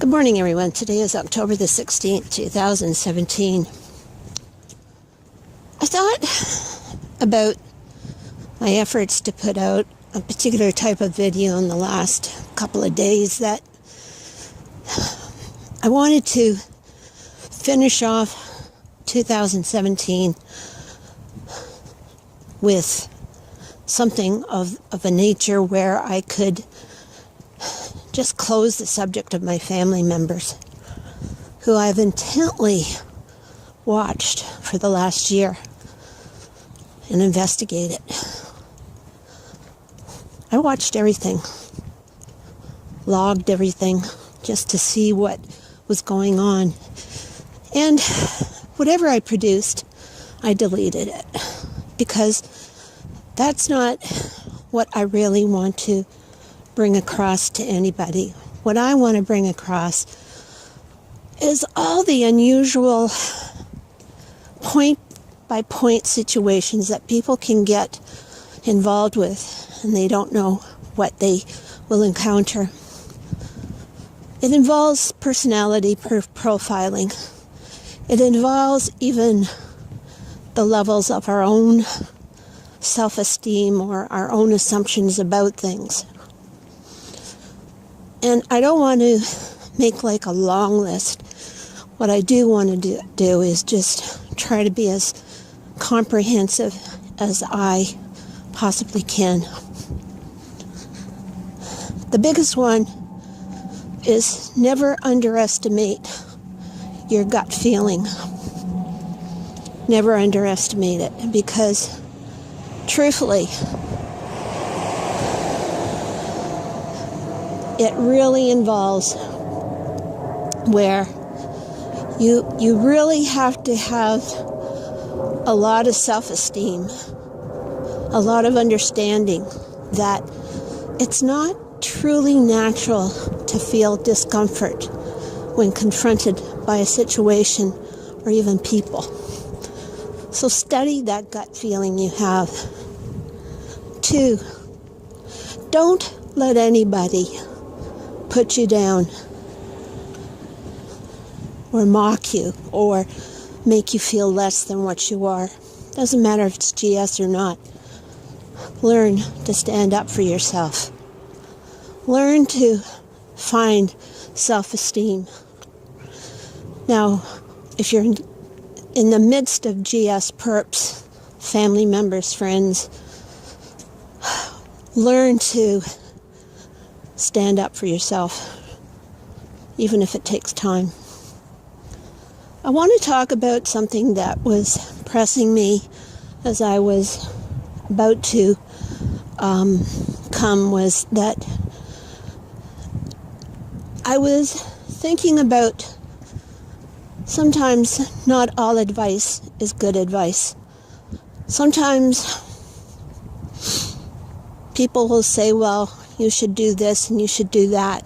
Good morning, everyone. Today is October the 16th, 2017. I thought about my efforts to put out a particular type of video in the last couple of days that I wanted to finish off 2017 with something of a nature where I could just close the subject of my family members who I've intently watched for the last year and investigated. I watched everything, logged everything just to see what was going on. And whatever I produced, I deleted it because that's not what I really want to bring across to anybody. What I want to bring across is all the unusual point-by-point situations that people can get involved with, and they don't know what they will encounter. It involves personality profiling. It involves even the levels of our own self-esteem or our own assumptions about things. And I don't want to make like a long list. What I do want to do is just try to be as comprehensive as I possibly can. The biggest one is never underestimate your gut feeling. Never underestimate it, because truthfully, it really involves where you really have to have a lot of self-esteem, a lot of understanding that it's not truly natural to feel discomfort when confronted by a situation or even people. So study that gut feeling you have. 2, don't let anybody put you down or mock you or make you feel less than what you are. Doesn't matter if it's GS or not. Learn to stand up for yourself. Learn to find self-esteem. Now, if you're in the midst of GS perps, family members, friends, learn to stand up for yourself, even if it takes time. I want to talk about something that was pressing me as I was about to come, was that I was thinking about sometimes not all advice is good advice. Sometimes people will say, well, you should do this and you should do that.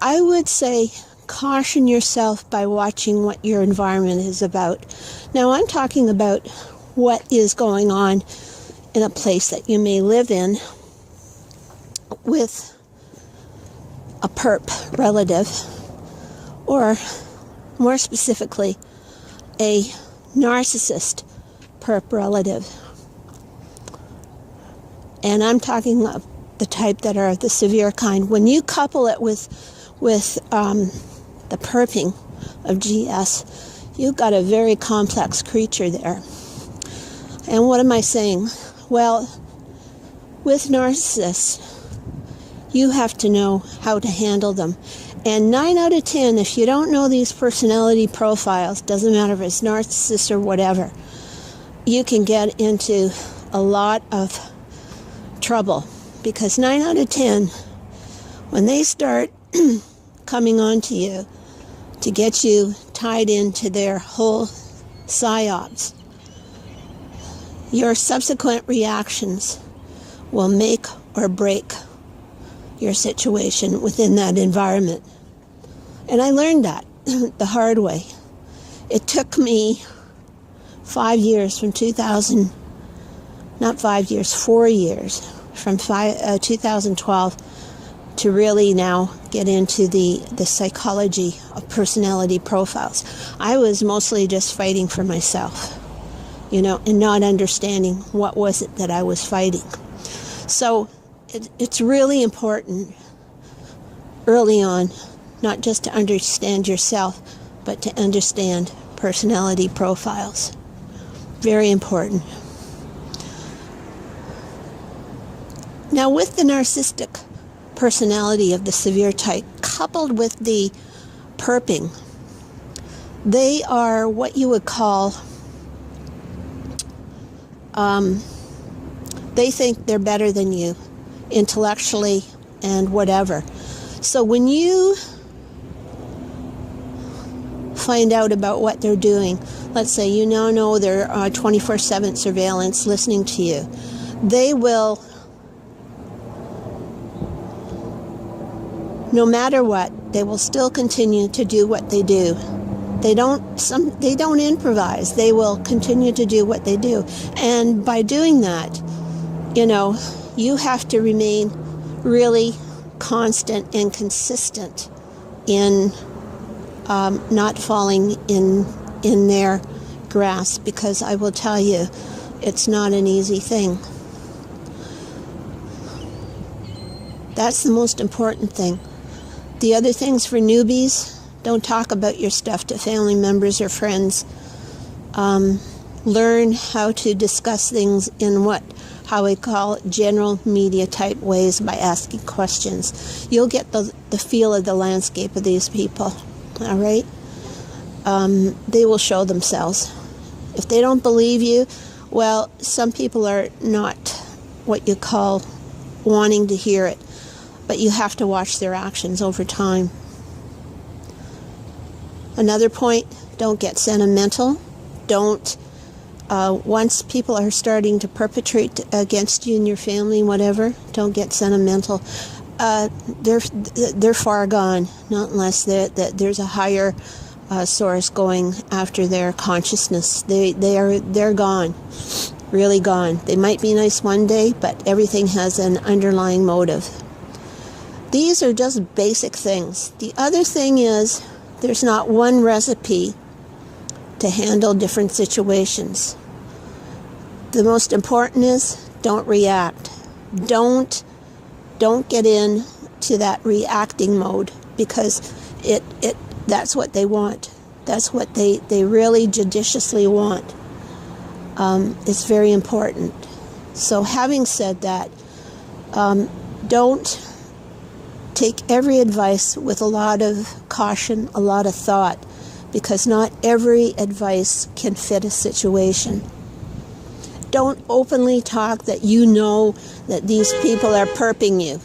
I would say caution yourself by watching what your environment is about. Now, I'm talking about what is going on in a place that you may live in with a perp relative, or more specifically, a narcissist perp relative. And I'm talking about the type that are the severe kind. When you couple it with the perping of GS, you've got a very complex creature there. And what am I saying? Well, with narcissists, you have to know how to handle them. And 9 out of 10, if you don't know these personality profiles, doesn't matter if it's narcissist or whatever, you can get into a lot of trouble. Because 9 out of 10, when they start coming on to you to get you tied into their whole psyops, your subsequent reactions will make or break your situation within that environment. And I learned that the hard way. It took me 5 years from 2000, not 5 years, 4 years, from 2012 to really now get into the psychology of personality profiles. I was mostly just fighting for myself, and not understanding what was it that I was fighting. So it's really important early on, not just to understand yourself, but to understand personality profiles. Very important. Now, with the narcissistic personality of the severe type, coupled with the perping, they are what you would call, they think they're better than you intellectually and whatever. So when you find out about what they're doing, let's say you now know they're 24/7 surveillance listening to you, they will, no matter what, they will still continue to do what they do. They don't improvise. They will continue to do what they do. And by doing that, you have to remain really constant and consistent in not falling in their grasp, because I will tell you, it's not an easy thing. That's the most important thing. The other things for newbies, don't talk about your stuff to family members or friends. Learn how to discuss things in how we call it, general media type ways, by asking questions. You'll get the feel of the landscape of these people, all right? They will show themselves. If they don't believe you, well, some people are not what you call wanting to hear it, but you have to watch their actions over time. Another point, don't get sentimental. Once people are starting to perpetrate against you and your family, whatever, don't get sentimental. They're far gone, not unless there's a higher source going after their consciousness. They're gone, really gone. They might be nice one day, but everything has an underlying motive. These are just basic things. The other thing is, there's not one recipe to handle different situations. The most important is, don't react. Don't get into that reacting mode, because that's what they want. That's what they really judiciously want. It's very important. So having said that, don't take every advice with a lot of caution, a lot of thought, because not every advice can fit a situation. Don't openly talk that you know that these people are perping you.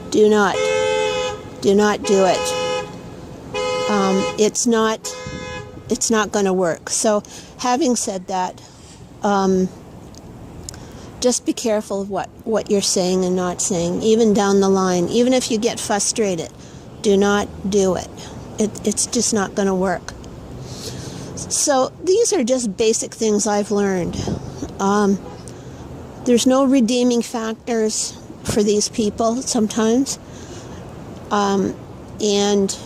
Do not do it. It's not going to work. So having said that, just be careful of what you're saying and not saying, even down the line. Even if you get frustrated, do not do it. It's just not going to work. So these are just basic things I've learned. There's no redeeming factors for these people sometimes. And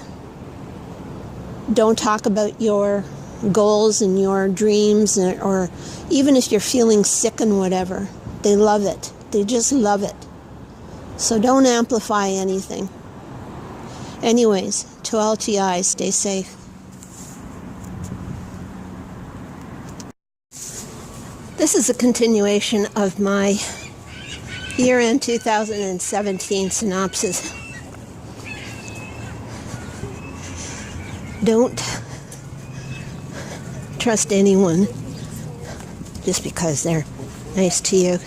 don't talk about your goals and your dreams, or even if you're feeling sick and whatever. They love it. They just love it. So don't amplify anything. Anyways, to all TI, stay safe. This is a continuation of my year-end 2017 synopsis. Don't trust anyone just because they're nice to you.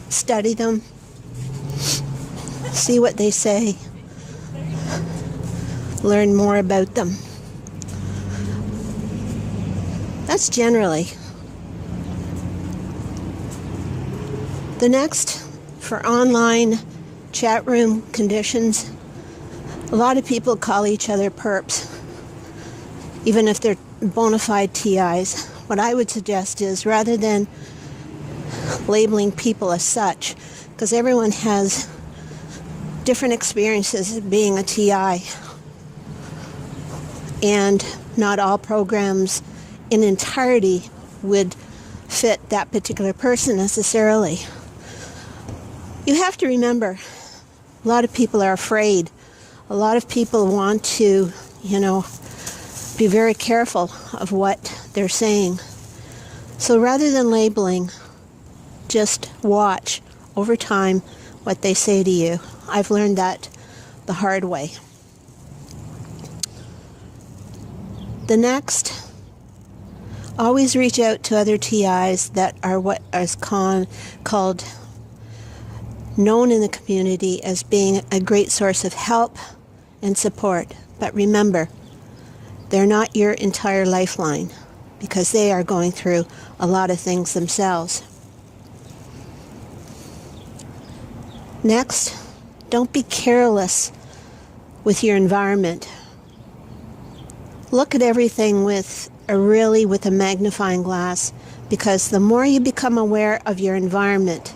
Study them. See what they say. Learn more about them. That's generally. The next, for online chat room conditions, a lot of people call each other perps, even if they're bona fide TIs. What I would suggest is, rather than labeling people as such, because everyone has different experiences of being a TI. And not all programs in entirety would fit that particular person necessarily. You have to remember, a lot of people are afraid. A lot of people want to, be very careful of what they're saying. So rather than labeling, just watch over time what they say to you. I've learned that the hard way. The next, always reach out to other TIs that are what is called known in the community as being a great source of help and support. But remember, they're not your entire lifeline because they are going through a lot of things themselves. Next, don't be careless with your environment. Look at everything with a magnifying glass, because the more you become aware of your environment,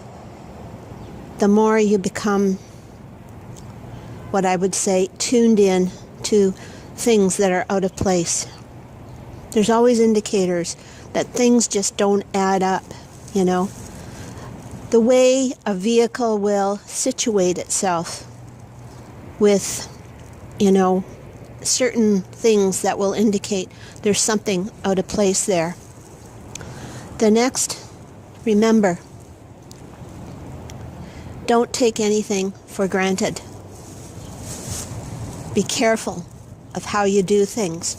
the more you become, what I would say, tuned in to things that are out of place. There's always indicators that things just don't add up, The way a vehicle will situate itself with, certain things that will indicate there's something out of place there. The next, remember, don't take anything for granted. Be careful of how you do things.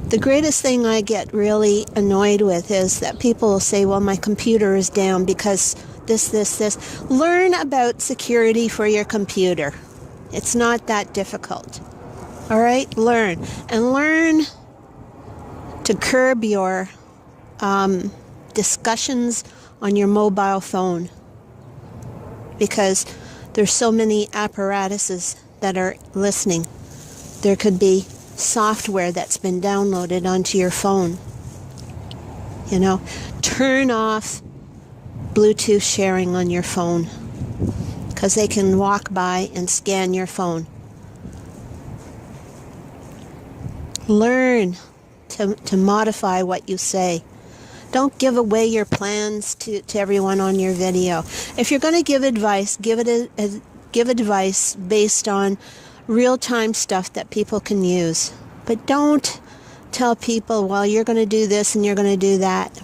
The greatest thing I get really annoyed with is that people will say, well, my computer is down because this. Learn about security for your computer. It's not that difficult. All right? Learn. And learn to curb your discussions on your mobile phone, because there's so many apparatuses that are listening. There could be software that's been downloaded onto your phone. Turn off Bluetooth sharing on your phone, because they can walk by and scan your phone. Learn to modify what you say. Don't give away your plans to everyone on your video. If you're going to give advice, give advice based on real-time stuff that people can use. But don't tell people, well, you're going to do this and you're going to do that.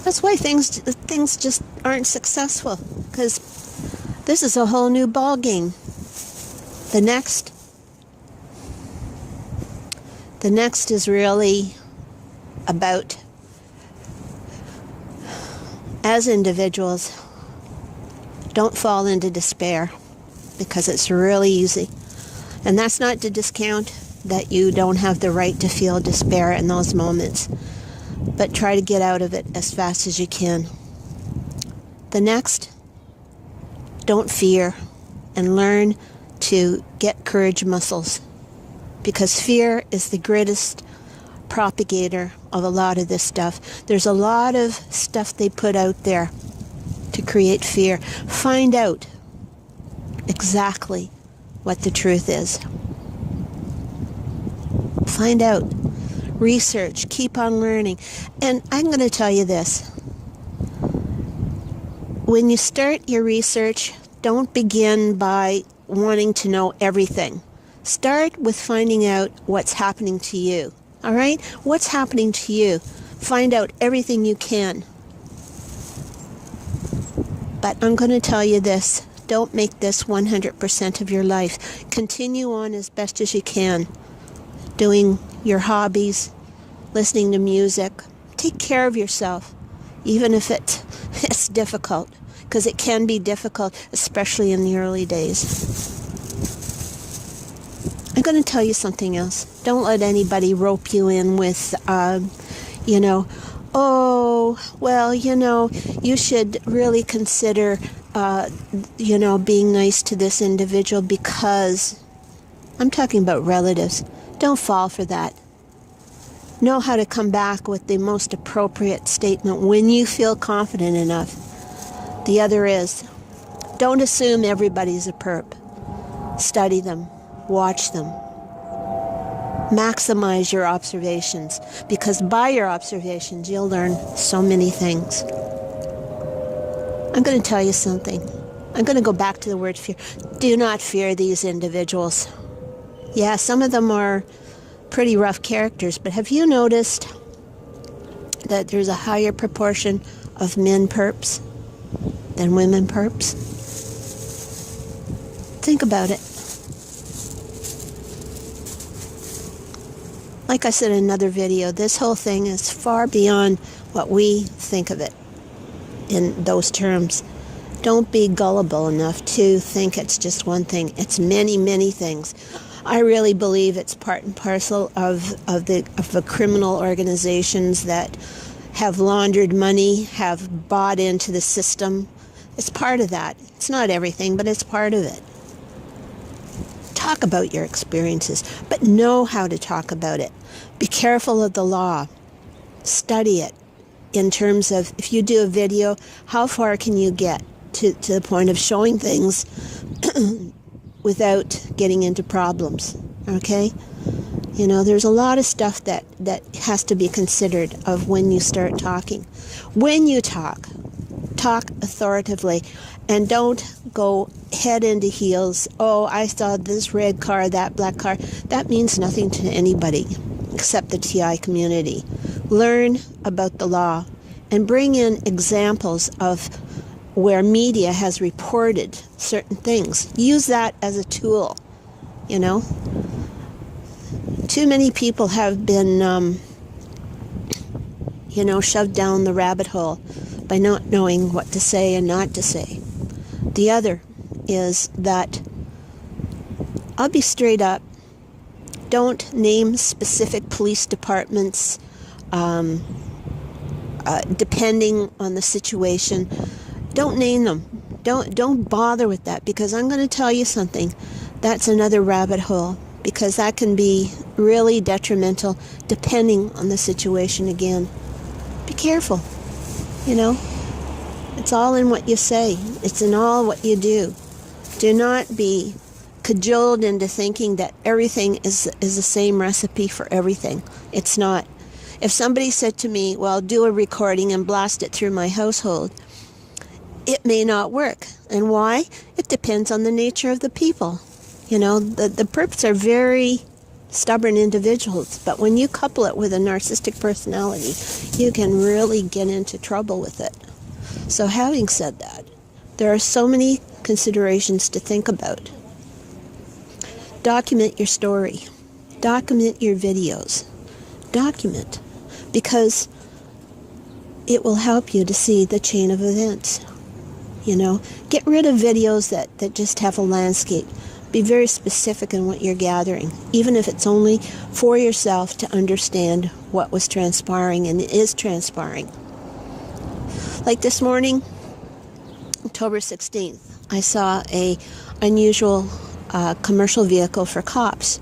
That's why things just aren't successful, because this is a whole new ball game. The next is really about, as individuals, don't fall into despair, because it's really easy. And that's not to discount that you don't have the right to feel despair in those moments, but try to get out of it as fast as you can. The next, don't fear, and learn to get courage muscles, because fear is the greatest propagator of a lot of this stuff. There's a lot of stuff they put out there to create fear. Find out exactly what the truth is. Find out. Research. Keep on learning. And I'm going to tell you this. When you start your research, don't begin by wanting to know everything. Start with finding out what's happening to you. All right? What's happening to you? Find out everything you can. But I'm going to tell you this. Don't make this 100% of your life. Continue on as best as you can, doing your hobbies, listening to music. Take care of yourself, even if it's difficult, because it can be difficult, especially in the early days. I'm going to tell you something else. Don't let anybody rope you in with, you should really consider, being nice to this individual because, I'm talking about relatives. Don't fall for that. Know how to come back with the most appropriate statement when you feel confident enough. The other is, Don't assume everybody's a perp. Study them. Watch them. Maximize your observations, because by your observations, you'll learn so many things. I'm going to tell you something. I'm going to go back to the word fear. Do not fear these individuals. Yeah, some of them are pretty rough characters, but have you noticed that there's a higher proportion of men perps than women perps? Think about it. Like I said in another video, this whole thing is far beyond what we think of it in those terms. Don't be gullible enough to think it's just one thing. It's many, many things. I really believe it's part and parcel of the criminal organizations that have laundered money, have bought into the system. It's part of that. It's not everything, but it's part of it. Talk about your experiences, but know how to talk about it. Be careful of the law. Study it in terms of, if you do a video, how far can you get to the point of showing things without getting into problems, okay? You know, there's a lot of stuff that has to be considered of when you start talking. When you talk authoritatively, and don't go head into heels. Oh, I saw this red car, that black car. That means nothing to anybody except the TI community. Learn about the law and bring in examples of where media has reported certain things. Use that as a tool, you know. Too many people have been, shoved down the rabbit hole by not knowing what to say and not to say. The other is that, I'll be straight up, don't name specific police departments depending on the situation. Don't name them. Don't bother with that, because I'm going to tell you something. That's another rabbit hole, because that can be really detrimental depending on the situation again. Be careful, you know. It's all in what you say. It's in all what you do. Do not be cajoled into thinking that everything is the same recipe for everything. It's not. If somebody said to me, well, do a recording and blast it through my household, it may not work. And why? It depends on the nature of the people. You know, the perps are very stubborn individuals, but when you couple it with a narcissistic personality, you can really get into trouble with it. So having said that, there are so many considerations to think about. Document your story. Document your videos. Document, because it will help you to see the chain of events. You know, get rid of videos that just have a landscape. Be very specific in what you're gathering, even if it's only for yourself to understand what was transpiring and is transpiring. Like this morning, October 16th, I saw a unusual commercial vehicle for cops.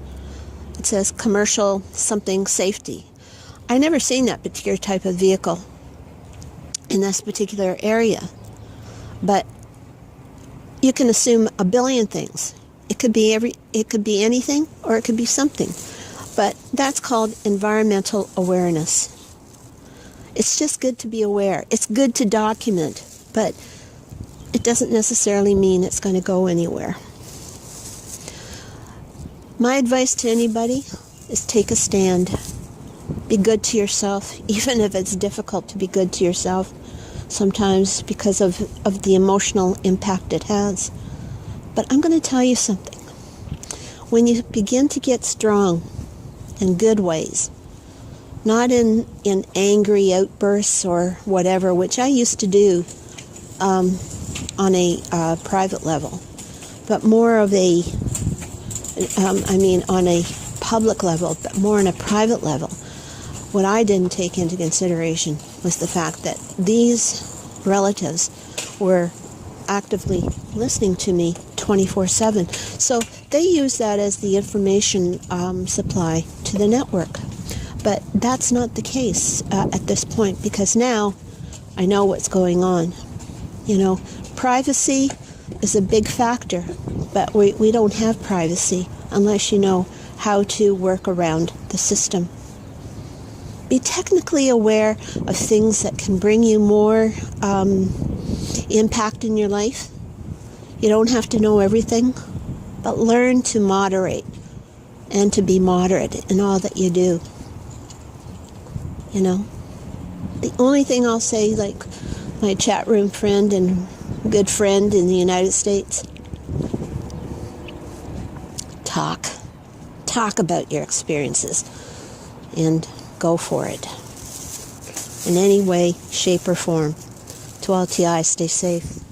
It says commercial something safety. I never seen that particular type of vehicle in this particular area. But you can assume a billion things. It could be anything, or it could be something. But that's called environmental awareness. It's just good to be aware. It's good to document, but it doesn't necessarily mean it's going to go anywhere. My advice to anybody is take a stand. Be good to yourself, even if it's difficult to be good to yourself sometimes because of the emotional impact it has. But I'm going to tell you something. When you begin to get strong in good ways, not in angry outbursts or whatever, which I used to do on a private level, but more of on a public level, but more on a private level. What I didn't take into consideration was the fact that these relatives were actively listening to me 24/7. So they use that as the information supply to the network. But that's not the case at this point, because now I know what's going on. You know, privacy, is a big factor, but we don't have privacy unless you know how to work around the system. Be technically aware of things that can bring you more impact in your life. You don't have to know everything, but learn to moderate and to be moderate in all that you do. You know, the only thing I'll say, like my chat room friend and good friend in the United States, talk about your experiences and go for it in any way, shape, or form. To all TI, stay safe.